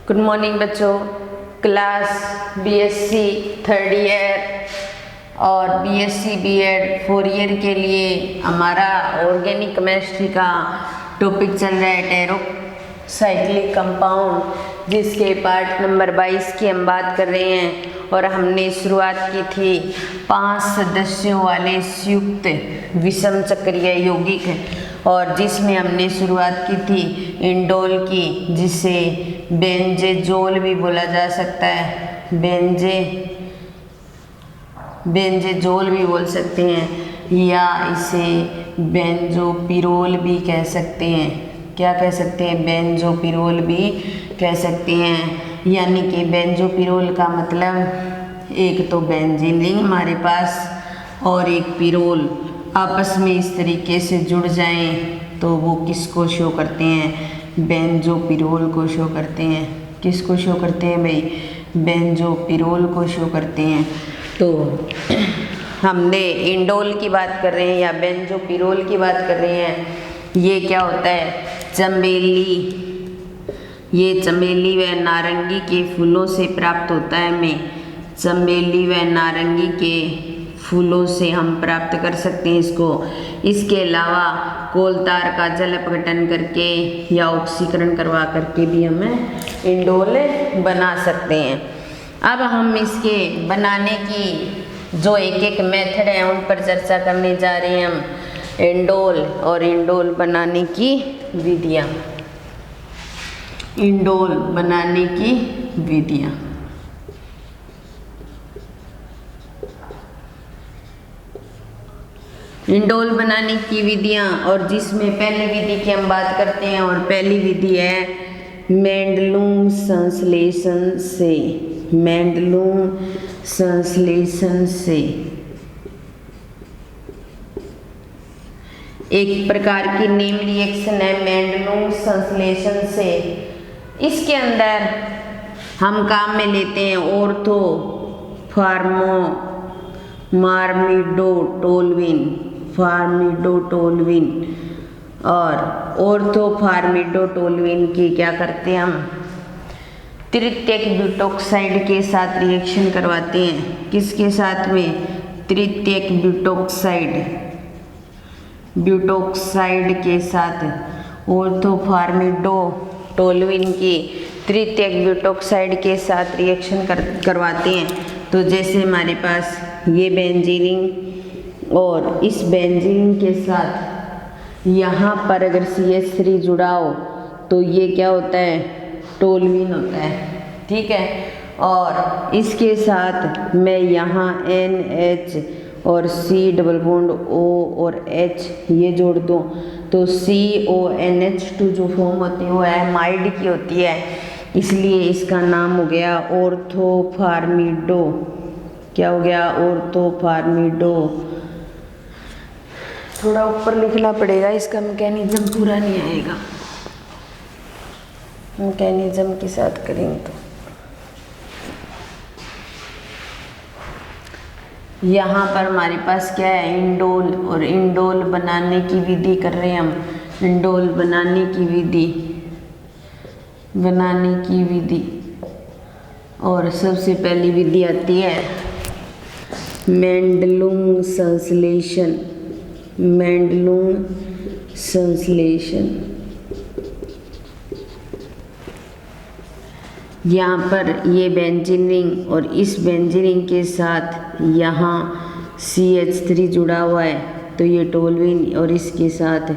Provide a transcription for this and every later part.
Good morning बच्चों। Class BSc third year और BSc BEd four year के लिए हमारा ऑर्गेनिक केमिस्ट्री का टॉपिक चल रहा है टेरोसाइक्लिक कंपाउंड, जिसके पार्ट नंबर 22 की हम बात कर रहे हैं। और हमने शुरुआत की थी 5 सदस्यों वाले संयुक्त विषम चक्रीय यौगिक, और जिसमें हमने शुरुआत की थी इंडोल की, जिसे बेंजेजोल भी बोला जा सकता है, बेंजेजोल भी बोल सकते हैं, या इसे बेंजोपिरोल भी कह सकते हैं। क्या कह सकते हैं? बेंजोपिरोल भी कह सकते हैं। यानी कि बेंजोपिरोल का मतलब एक तो बेंजीन हमारे पास और एक पिरोल आपस में इस तरीके से जुड़ जाएं तो वो किसको शो करते हैं? बेंजोपिरोल को शो करते हैं। किसको शो करते हैं भाई? बेंजोपिरोल को शो करते हैं। तो हमने इंडोल की बात कर रहे हैं या बेंजोपिरोल की बात कर रहे हैं। ये क्या होता है? चमेली। ये चमेली व नारंगी के फूलों से प्राप्त होता है। हमें चमेली व नारंगी के फूलों से हम प्राप्त कर सकते हैं इसको। इसके अलावा कोलतार का जल अपघटन करके या ऑक्सीकरण करवा करके भी हमें इंडोल बना सकते हैं। अब हम इसके बनाने की जो एक एक मेथड है उन पर चर्चा करने जा रहे हैं हम। इंडोल और इंडोल बनाने की विधियाँ। इंडोल बनाने की विधियाँ। इंडोल बनाने की विधियाँ, और जिसमें पहली विधि की हम बात करते हैं, और पहली विधि है मेंडलूम संश्लेषण से। मेंडलूम संश्लेषण से एक प्रकार की नेम रिएक्शन है मेंडलूम संश्लेषण से। इसके अंदर हम काम में लेते हैं ऑर्थो फार्मिडोटोल्विन और ऑर्थोफार्मिडोटोल्विन की क्या करते हैं हम? तृतीयक ब्यूटोक्साइड के साथ रिएक्शन करवाते हैं। किसके साथ में? तृतीयक ब्यूटोक्साइड के साथ। ऑर्थोफार्मिडोटोल्विन की तृतीयक ब्यूटोक्साइड के साथ रिएक्शन करवाते हैं। तो जैसे हमारे पास ये बेंजीन, और इस बेंजीन के साथ यहाँ पर अगर CH3 जुड़ा हो तो ये क्या होता है? टोल्विन होता है। ठीक है। और इसके साथ मैं यहाँ NH और C डबल बॉन्ड O और H ये जोड़ दूँ तो CONH2 जो फॉर्म होती है वो एमाइड की होती है, इसलिए इसका नाम हो गया ऑर्थोफार्मिडो। क्या हो गया? ऑर्थोफार्मिडो। थोड़ा ऊपर लिखना पड़ेगा, इसका मैकेनिज्म पूरा नहीं आएगा। मैकेनिज्म के साथ करेंगे तो यहाँ पर हमारे पास क्या है? इंडोल, और इंडोल बनाने की विधि कर रहे हैं हम। इंडोल बनाने की विधि और सबसे पहली विधि आती है मेंडलूम संश्लेषण। यहाँ पर ये बेंजीन रिंग, और इस बेंजीन रिंग के साथ यहाँ CH3 जुड़ा हुआ है तो ये टोल्विन, और इसके साथ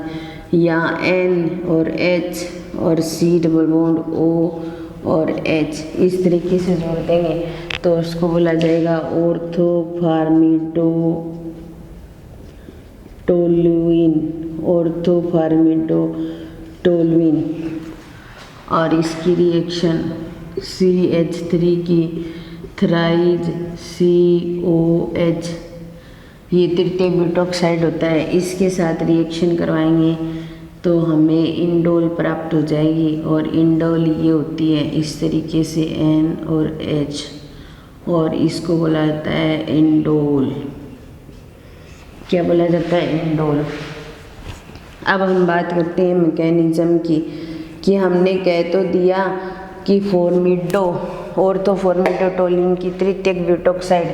यहाँ N और H और C डबल बॉन्ड O और H इस तरीके से जोड़ देंगे तो उसको बोला जाएगा ऑर्थोफार्मिडोटोल्विन। और इसकी रिएक्शन CH3 की थ्राइज COH, ये तृतीयक ब्यूटोक्साइड होता है, इसके साथ रिएक्शन करवाएंगे तो हमें इंडोल प्राप्त हो जाएगी। और इंडोल ये होती है इस तरीके से N और H, और इसको बोला जाता है इंडोल। क्या बोला जाता है? इंडोल। अब हम बात करते हैं मैकेनिज्म की, कि हमने कह तो दिया कि ऑर्थोफॉर्मिडोटोलिन की तृतीयक ब्यूटोक्साइड,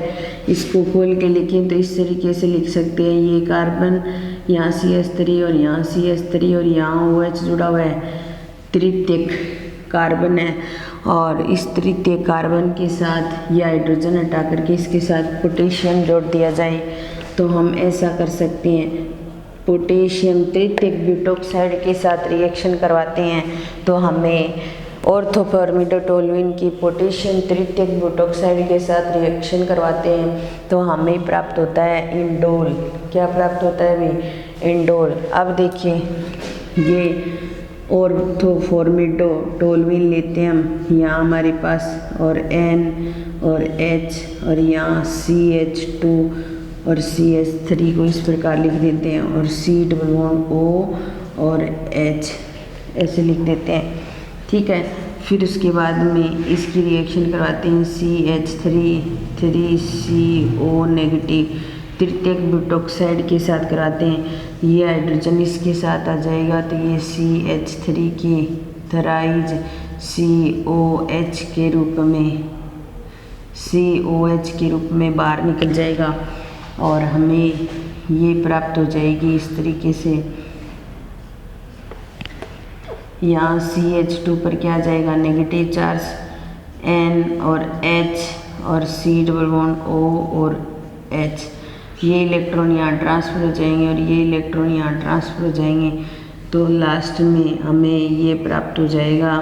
इसको खोल के लिखें तो इस तरीके से लिख सकते हैं, ये कार्बन, यहाँ CH3 और यहाँ CH3 और यहाँ OH जुड़ा हुआ है, तृतीयक कार्बन है। और इस तृतीयक कार्बन के साथ ये हाइड्रोजन हटा करके इसके साथ पोटेशियम जोड़ दिया जाए तो हम ऐसा कर सकते हैं, पोटेशियम तृतीयक ब्यूटोक्साइड के साथ रिएक्शन करवाते हैं तो हमें ऑर्थोफॉर्मिडोटोलुइन की पोटेशियम तृतीयक ब्यूटोक्साइड के साथ रिएक्शन करवाते हैं तो हमें प्राप्त होता है इंडोल। क्या प्राप्त होता है भाई? इंडोल। अब देखिए ये ऑर्थोफॉर्मिडोटोलुइन लेते हैं हम, यहाँ हमारे पास और N और H और यहाँ CH2 और CH3 को इस प्रकार लिख देते हैं और C डबल बॉन्ड O और H ऐसे लिख देते हैं, ठीक है। फिर उसके बाद में इसकी रिएक्शन करवाते हैं, CH3 3CO नेगेटिव तृतीयक ब्यूटोक्साइड के साथ कराते हैं, ये हाइड्रोजन इसके साथ आ जाएगा तो ये CH3 की थराइज COH के रूप में बाहर निकल जाएगा और हमें ये प्राप्त हो जाएगी इस तरीके से। यहाँ CH2 पर क्या आ जाएगा? नेगेटिव चार्ज, N और H और C डबल बॉन्ड O और H, ये इलेक्ट्रॉन यहाँ ट्रांसफ़र हो जाएंगे और ये इलेक्ट्रॉन यहाँ ट्रांसफ़र हो जाएंगे तो लास्ट में हमें ये प्राप्त हो जाएगा,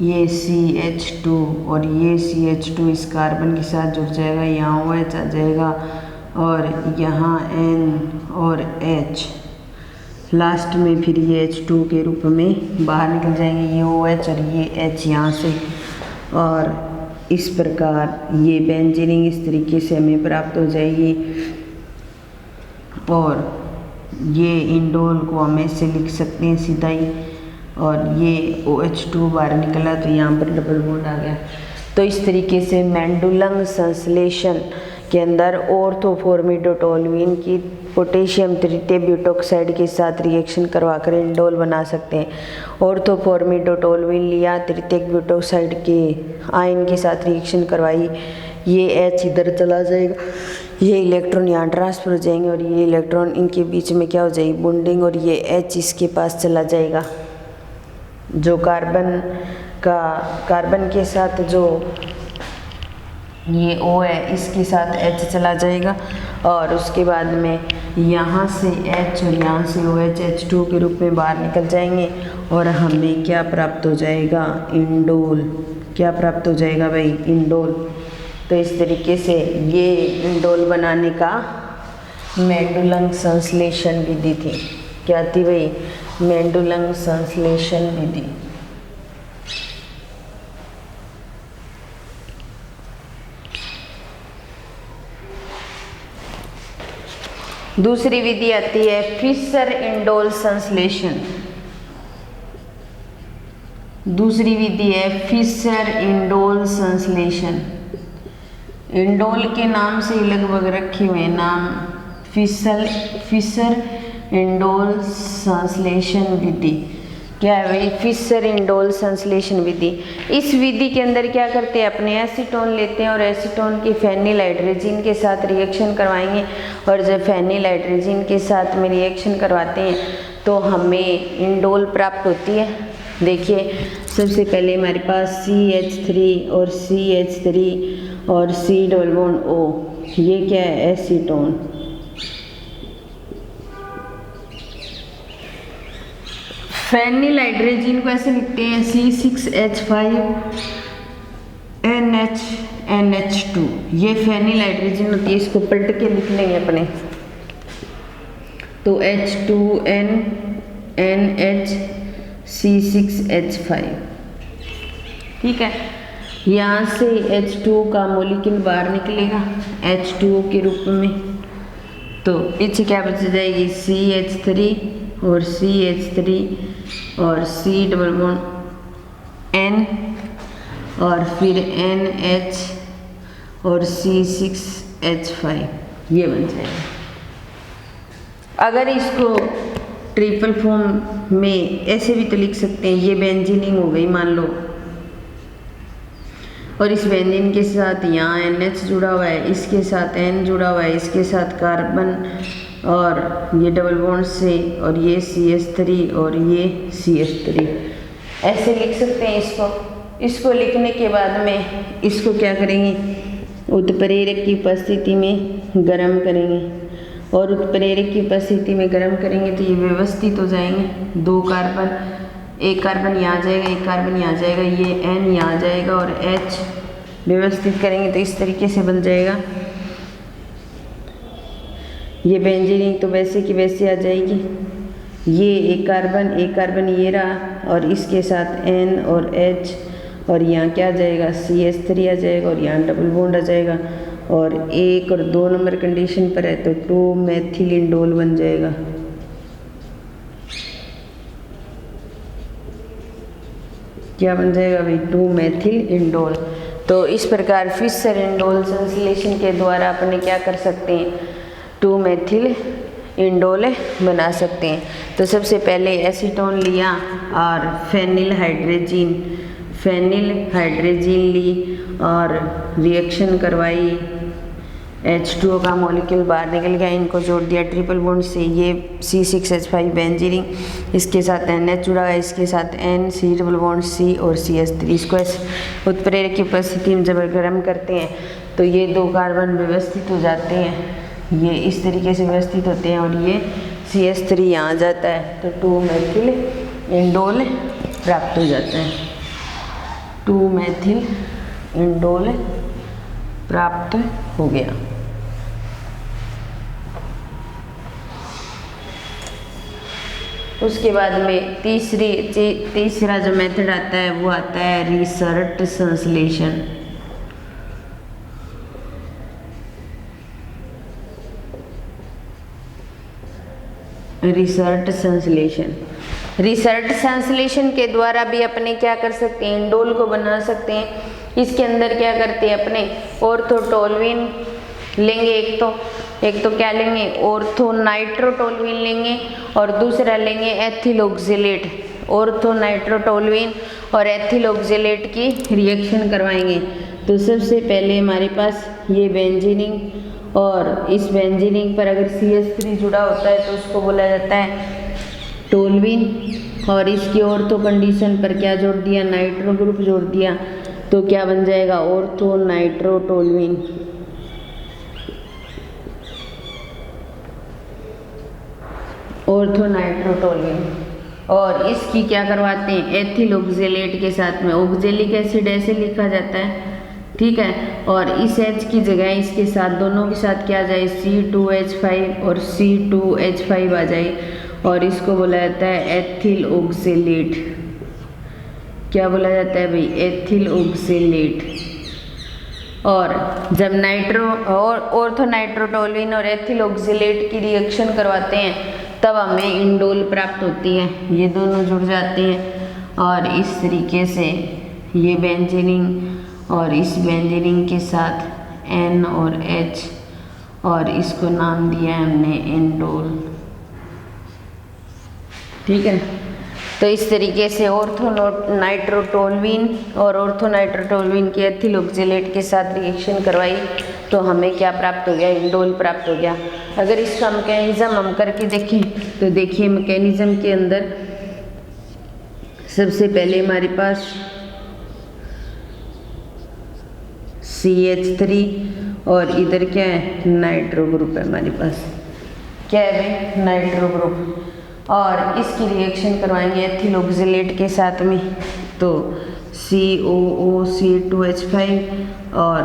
ये CH2 और ये CH2 इस कार्बन के साथ जुड़ जाएगा, यहाँ OH आ जाएगा और यहाँ N और H, लास्ट में फिर ये H2 के रूप में बाहर निकल जाएंगे, ये OH और ये H यहाँ से, और इस प्रकार ये बेंजीनिंग इस तरीके से हमें प्राप्त हो जाएगी। और ये इंडोल को हम ऐसे लिख सकते हैं सीधा ही, और ये OH2 बाहर निकला तो यहाँ पर डबल बॉन्ड आ गया। तो इस तरीके से मेंडुलम संश्लेषण के अंदर ऑर्थोफॉर्मिडोटोलुइन की पोटेशियम तृतीय ब्यूटोक्साइड के साथ रिएक्शन करवाकर इंडोल बना सकते हैं। ऑर्थोफॉर्मिडोटोलुइन लिया, तृतीयक ब्यूटोक्साइड के आयन के साथ रिएक्शन करवाई, ये H इधर चला जाएगा, ये इलेक्ट्रॉन यहाँ ट्रांसफर हो जाएंगे और ये इलेक्ट्रॉन इनके बीच में क्या हो जाएगी? बॉन्डिंग, और ये H इसके पास चला जाएगा, जो कार्बन के साथ जो ये O है इसके साथ H चला जाएगा और उसके बाद में यहाँ से H और यहाँ से OH H2 के रूप में बाहर निकल जाएंगे और हमें क्या प्राप्त हो जाएगा? इंडोल। क्या प्राप्त हो जाएगा भाई? इंडोल। तो इस तरीके से ये इंडोल बनाने का मेंडुलम संश्लेषण विधि थी। क्या थी भाई? मेंडुलम संश्लेषण विधि। दूसरी विधि आती है फिशर इंडोल संश्लेषण। दूसरी विधि है फिशर इंडोल संश्लेषण। इंडोल के नाम से लगभग रखे हुए नाम फिशर इंडोल संश्लेषण विधि। क्या है भाई? फिशर इंडोल संश्लेषण विधि। इस विधि के अंदर क्या करते हैं? अपने एसीटोन लेते हैं और एसीटोन की फेनिल हाइड्रोजन के साथ रिएक्शन करवाएंगे और जब फेनिल हाइड्रोजन के साथ में रिएक्शन करवाते हैं तो हमें इंडोल प्राप्त होती है। देखिए सबसे पहले हमारे पास CH3 और CH3 और C डबल बॉन्ड O, ये क्या है? एसीटोन। फेनिल हाइड्रोजन को ऐसे लिखते हैं C6H5NH2। ये फेनिल हाइड्रोजन होती है, इसको पलट के लिख लेंगे अपने तो H2NH C6H5, ठीक है। यहाँ से H2O का मॉलिक्यूल बाहर निकलेगा H2O के रूप में, तो पीछे क्या बच जाएगी? CH3 और CH3 और C डबल बॉन्ड N और फिर NH और C6H5, ये बन जाएगा। अगर इसको ट्रिपल फॉर्म में ऐसे भी तो लिख सकते हैं, ये बेंजीनिंग हो गई मान लो, और इस बेंजीन के साथ यहाँ NH जुड़ा हुआ है, इसके साथ N जुड़ा हुआ है, इसके साथ कार्बन और ये डबल बॉन्ड से, और ये CH3 और ये CH3, ऐसे लिख सकते हैं इसको लिखने के बाद में इसको क्या करेंगे, उत्प्रेरक की उपस्थिति में गर्म करेंगे, और उत्प्रेरक की उपस्थिति में गर्म करेंगे तो ये व्यवस्थित हो जाएंगे। 2 कार्बन, एक कार्बन यहाँ आ जाएगा, एक कार्बन यहाँ आ जाएगा, ये N यहाँ आ जाएगा और H व्यवस्थित करेंगे तो इस तरीके से बन जाएगा। ये बेंजीनिंग तो वैसे की वैसे आ जाएगी। ये एक कार्बन ये रहा, और इसके साथ N और H, और यहाँ क्या आ जाएगा, CH3 आ जाएगा, और यहाँ डबल बॉन्ड आ जाएगा, और 1 और 2 नंबर कंडीशन पर है तो 2 मेथिल इंडोल बन जाएगा। क्या बन जाएगा भाई, 2 मेथिल इंडोल। तो इस प्रकार फिशर इंडोल संश्लेषण के द्वारा अपने क्या कर सकते हैं, 2 मेथिल इंडोल बना सकते हैं। तो सबसे पहले एसीटोन लिया और फेनिल हाइड्रेजिन ली और रिएक्शन करवाई, H2O का मॉलिक्यूल बाहर निकल गया, इनको जोड़ दिया ट्रिपल बॉन्ड से, ये C6H5 बेंजीनिंग, इसके साथ NH जुड़ा है, इसके साथ N, C double bond C और CH3। इसको उत्प्रेरक की उपस्थिति में जब गर्म करते हैं तो ये 2 कार्बन व्यवस्थित हो जाते हैं, ये इस तरीके से व्यवस्थित होते हैं, और ये CH3 यहाँ आ जाता है तो 2 मेथिल इंडोल प्राप्त हो जाता है। 2 मेथिल इंडोल प्राप्त हो गया। उसके बाद में तीसरा जो मेथड आता है वो आता है रिसर्ट संश्लेषण। रिसर्ट संश्लेषण के द्वारा भी अपने क्या कर सकते हैं, इंडोल को बना सकते हैं। इसके अंदर क्या करते हैं अपने, ऑर्थोटोल्विन लेंगे, एक तो क्या लेंगे, ऑर्थोनाइट्रोटोल्विन लेंगे, और दूसरा लेंगे एथिल ऑक्जेलेट। ऑर्थोनाइट्रोटोल्विन और एथिल ऑक्जेलेट की रिएक्शन करवाएंगे। तो सबसे पहले हमारे पास ये बेंजीनिंग, और इस बेंजीनिंग पर अगर CH3 जुड़ा होता है तो उसको बोला जाता है टोल्विन, और इसकी ऑर्थो कंडीशन पर क्या जोड़ दिया, नाइट्रो ग्रुप जोड़ दिया, तो क्या बन जाएगा, ऑर्थोनाइट्रोटोल्विन। और इसकी क्या करवाते हैं, एथिल ऑक्जेलेट के साथ में, ऑक्जेलिक एसिड ऐसे लिखा जाता है, ठीक है। और इस H की जगह इसके साथ, दोनों के साथ क्या आ जाए, C2H5 और C2H5 आ जाए, और इसको बोला जाता है एथिल ऑक्जेलेट। क्या बोला जाता है भाई, एथिल ऑक्जेलेट। और जब ऑर्थोनाइट्रोटोल्विन और एथिल ऑक्जेलेट की रिएक्शन करवाते हैं तब हमें इंडोल प्राप्त होती है, ये दोनों जुड़ जाते हैं, और इस तरीके से ये बेंजीनिंग और इस बेंजीनिंग के साथ N और H, और इसको नाम दिया है हमने इंडोल, ठीक है। तो इस तरीके से ऑर्थोनाइट्रोटोल्विन और ऑर्थोनाइट्रोटोल्विन के एथिल ऑक्जेलेट के साथ रिएक्शन करवाई तो हमें क्या प्राप्त हो गया, इंडोल प्राप्त हो गया। अगर इसका मैकेनिज्म हम करके देखें तो देखिए, मैकेनिज्म के अंदर सबसे पहले हमारे पास CH3 और इधर क्या है, नाइट्रो ग्रुप है हमारे पास, क्या है भाई, नाइट्रो ग्रुप, और इसकी रिएक्शन करवाएंगे एथिल ऑक्जेलेट के साथ में, तो COOC2H5 और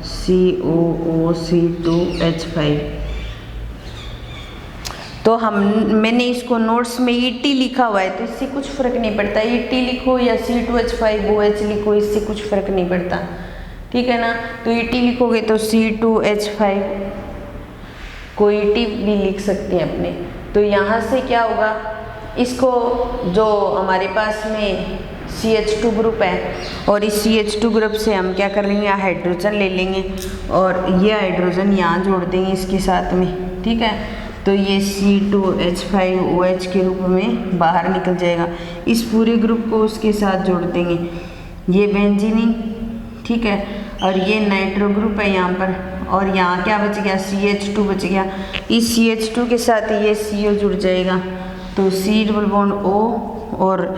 COOC2H5। तो मैंने इसको नोट्स में ET लिखा हुआ है तो इससे कुछ फ़र्क नहीं पड़ता, ET लिखो या C2H5OH लिखो, इससे कुछ फ़र्क नहीं पड़ता, ठीक है ना। तो ET लिखोगे तो C2H5 को ET भी लिख सकते हैं अपने। तो यहाँ से क्या होगा, इसको जो हमारे पास में CH2 ग्रुप है, और इस CH2 ग्रुप से हम क्या कर लेंगे, हाइड्रोजन ले लेंगे, और ये हाइड्रोजन यहाँ जोड़ देंगे इसके साथ में, ठीक है। तो ये C2H5OH के रूप में बाहर निकल जाएगा। इस पूरे ग्रुप को उसके साथ जोड़ देंगे, ये बेंजीनिन, ठीक है, और ये नाइट्रो ग्रुप है यहाँ पर, और यहाँ क्या बच गया, CH2 बच गया। इस CH2 के साथ ये CO जुड़ जाएगा, तो C डबल बॉन्ड O और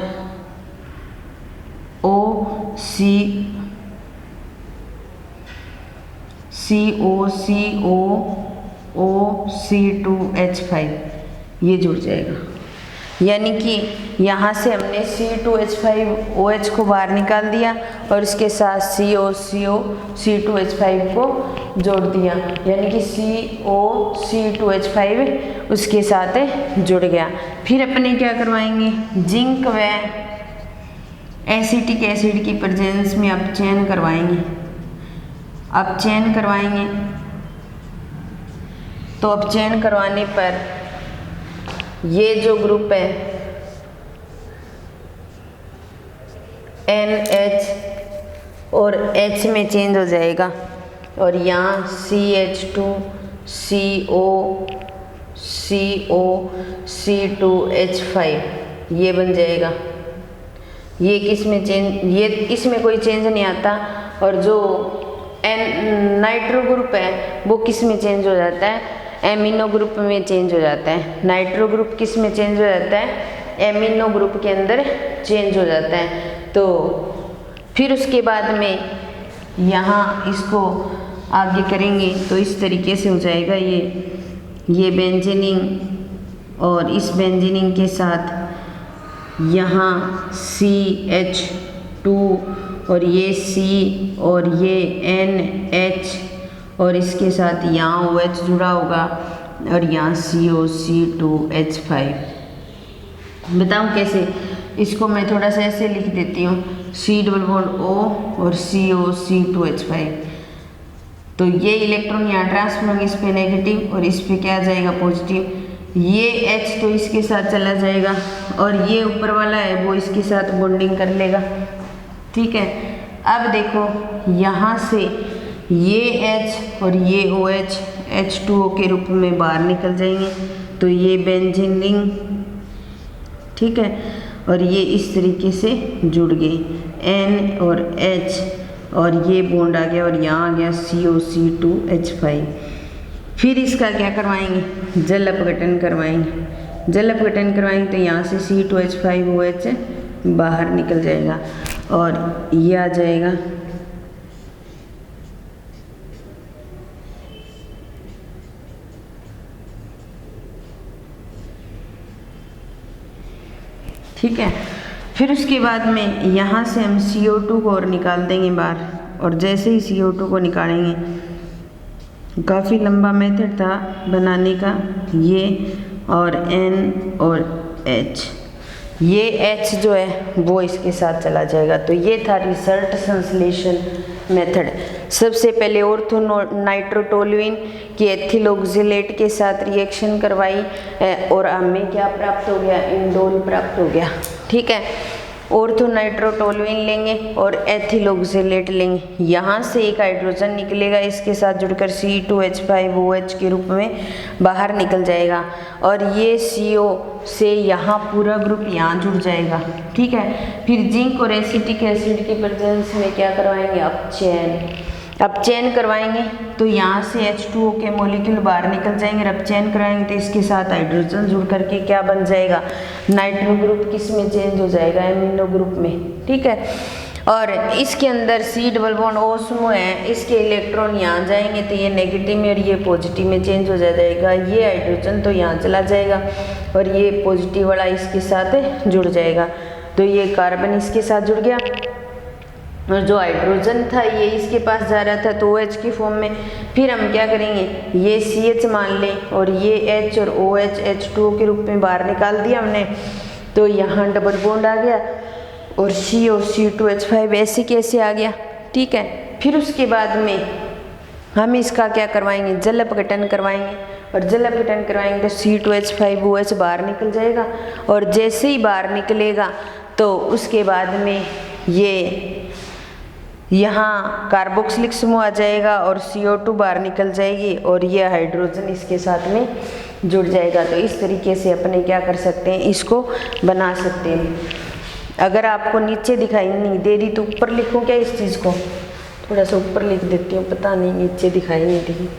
C2H5 ये जुड़ जाएगा। यानी कि यहाँ से हमने C2H5OH को बाहर निकाल दिया और इसके साथ CO C2H5 को जोड़ दिया, यानी कि C2H5 उसके साथ जुड़ गया। फिर अपने क्या करवाएंगे, जिंक व एसिटिक एसिड की प्रेजेंस में अपचयन करवाएंगे। अपचयन करवाएंगे तो अपचयन करवाने पर ये जो ग्रुप है NH और H में चेंज हो जाएगा, और यहाँ CH2 CO C2H5 ये बन जाएगा। ये किस में चेंज, ये इसमें कोई चेंज नहीं आता, और जो नाइट्रो ग्रुप है वो किस में चेंज हो जाता है, एमिनो ग्रुप में चेंज हो जाता है। नाइट्रो ग्रुप किस में चेंज हो जाता है, एमिनो ग्रुप के अंदर चेंज हो जाता है। तो फिर उसके बाद में यहाँ इसको आगे करेंगे तो इस तरीके से हो जाएगा, ये बेंजीनिन, और इस बेंजीनिन के साथ यहाँ CH2 और ये C और ये NH, और इसके साथ यहाँ OH जुड़ा होगा, और यहाँ CO C2H5। बताऊँ कैसे, इसको मैं थोड़ा सा ऐसे लिख देती हूँ, C डबल बॉन्ड O और CO C2H5। तो ये इलेक्ट्रॉन यहाँ ट्रांसफर होंगे, इस पे नेगेटिव और इस पे क्या आ जाएगा, पॉजिटिव। ये H तो इसके साथ चला जाएगा, और ये ऊपर वाला है वो इसके साथ बॉन्डिंग कर लेगा, ठीक है। अब देखो यहाँ से ये H और ये OH H2O के रूप में बाहर निकल जाएंगे, तो ये बेंजीनिन, ठीक है, और ये इस तरीके से जुड़ गए N और H, और ये बॉन्ड आ गया, और यहाँ आ गया CO C2H5। फिर इसका क्या करवाएंगे, जल अपघटन करवाएंगे। जल अपघटन करवाएंगे तो यहाँ से C2H5OH बाहर निकल जाएगा, और ये आ जाएगा ठीक है। फिर उसके बाद में यहाँ से हम CO2 को और निकाल देंगे बाहर, और जैसे ही CO2 को निकालेंगे, काफ़ी लंबा मेथड था बनाने का, ये और N और H, ये H जो है वो इसके साथ चला जाएगा। तो ये था रिसल्ट संश्लेषण मेथड। सबसे पहले ऑर्थो नाइट्रोटोलुइन की एथिल ऑक्जेलेट के साथ रिएक्शन करवाई, और हमें क्या प्राप्त हो गया, इंडोल प्राप्त हो गया, ठीक है। ऑर्थो नाइट्रोटोलुइन लेंगे और एथिल ऑक्जेलेट लेंगे, यहाँ से एक हाइड्रोजन निकलेगा, इसके साथ जुड़कर C2H5OH के रूप में बाहर निकल जाएगा, और ये CO से यहाँ पूरा ग्रुप यहाँ जुड़ जाएगा, ठीक है। फिर जिंक और एसिटिक एसिड की प्रेजेंस में क्या करवाएंगे, अपचयन करवाएंगे, तो यहाँ से H2O के मॉलिक्यूल बाहर निकल जाएंगे। अपचयन कराएंगे तो इसके साथ हाइड्रोजन जुड़ करके क्या बन जाएगा, नाइट्रो ग्रुप किस में चेंज हो जाएगा, एमिनो ग्रुप में, ठीक है। और इसके अंदर C डबल बॉन्ड O समूह है, इसके इलेक्ट्रॉन यहाँ जाएंगे तो ये नेगेटिव में और ये पॉजिटिव में चेंज हो जाएगा। ये हाइड्रोजन तो यहाँ चला जाएगा और ये पॉजिटिव वाला इसके साथ जुड़ जाएगा, तो ये कार्बन इसके साथ जुड़ गया, और जो हाइड्रोजन था ये इसके पास जा रहा था तो OH की फॉर्म में। फिर हम क्या करेंगे, ये CH मान लें और ये H और OH H2O के रूप में बाहर निकाल दिया हमने, तो यहाँ डबल बॉन्ड आ गया और CO C2H5 ऐसे कैसे आ गया, ठीक है। फिर उसके बाद में हम इसका क्या करवाएंगे, जल अपघटन करवाएंगे, और जल अपघटन करवाएंगे तो C2H5OH बाहर निकल जाएगा, और जैसे ही बाहर निकलेगा तो उसके बाद में ये यहाँ कार्बोक्सिलिक समूह आ जाएगा और CO2 बाहर निकल जाएगी और ये हाइड्रोजन इसके साथ में जुड़ जाएगा। तो इस तरीके से अपने क्या कर सकते हैं, इसको बना सकते हैं। अगर आपको नीचे दिखाई नहीं दे रही तो ऊपर लिखूँ क्या इस चीज़ को, थोड़ा सा ऊपर लिख देती हूँ, पता नहीं नीचे दिखाई नहीं दी,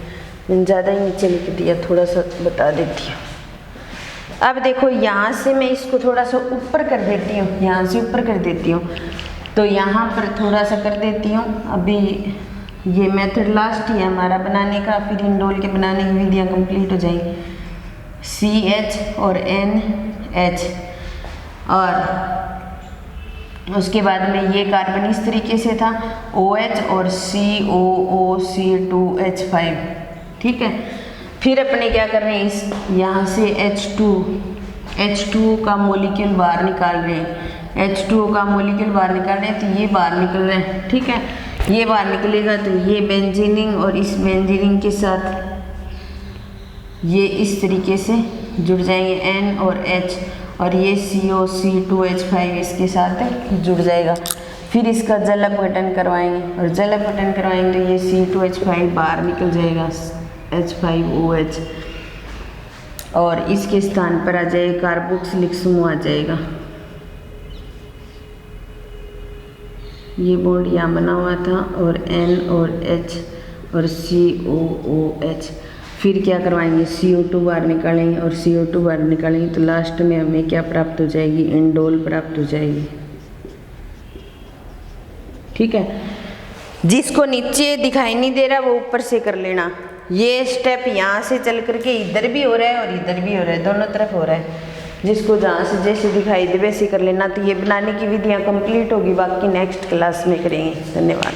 मैंने ज़्यादा ही नीचे लिख दिया, थोड़ा सा बता देती हूँ। अब देखो यहाँ से मैं इसको थोड़ा सा ऊपर कर देती हूँ, यहाँ से ऊपर कर देती हूँ, तो यहाँ पर थोड़ा सा कर देती हूँ। अभी ये मेथड लास्ट ही है हमारा बनाने का, फिर इंडोल के बनाने की विधियाँ कंप्लीट हो जाएंगी। CH और NH, और उसके बाद में ये कार्बन इस तरीके से था, OH और COOC2H5, ठीक है। फिर अपने क्या कर रहे हैं, इस यहाँ से H2 का मॉलिक्यूल बाहर निकाल रहे हैं, H2O का मॉलिक्यूल बाहर निकाल रहे हैं, तो ये बाहर निकल रहे हैं, ठीक है। ये बाहर निकलेगा तो ये बेंजीनिंग और इस बेंजीनिंग के साथ ये इस तरीके से जुड़ जाएंगे N और H, और ये COC2H5 इसके साथ जुड़ जाएगा। फिर इसका जल अपघटन करवाएंगे, और जल अपघटन करवाएंगे तो ये C2H5 बाहर निकल जाएगा, H5OH, और इसके स्थान पर आ जाएगा कार्बोक्सिलिक समूह आ जाएगा। ये बॉन्ड यहाँ बना हुआ था, और N और H और COOH। फिर क्या करवाएंगे, CO2 बाहर निकालेंगे, और CO2 बाहर निकालेंगे तो लास्ट में हमें क्या प्राप्त हो जाएगी, इंडोल प्राप्त हो जाएगी, ठीक है। जिसको नीचे दिखाई नहीं दे रहा वो ऊपर से कर लेना। ये स्टेप यहाँ से चल करके इधर भी हो रहा है और इधर भी हो रहा है, दोनों तरफ हो रहा है। जिसको जहाँ से जैसे दिखाई दे वैसे कर लेना। तो ये बनाने की विधियाँ कंप्लीट होगी, बाकी नेक्स्ट क्लास में करेंगे। धन्यवाद।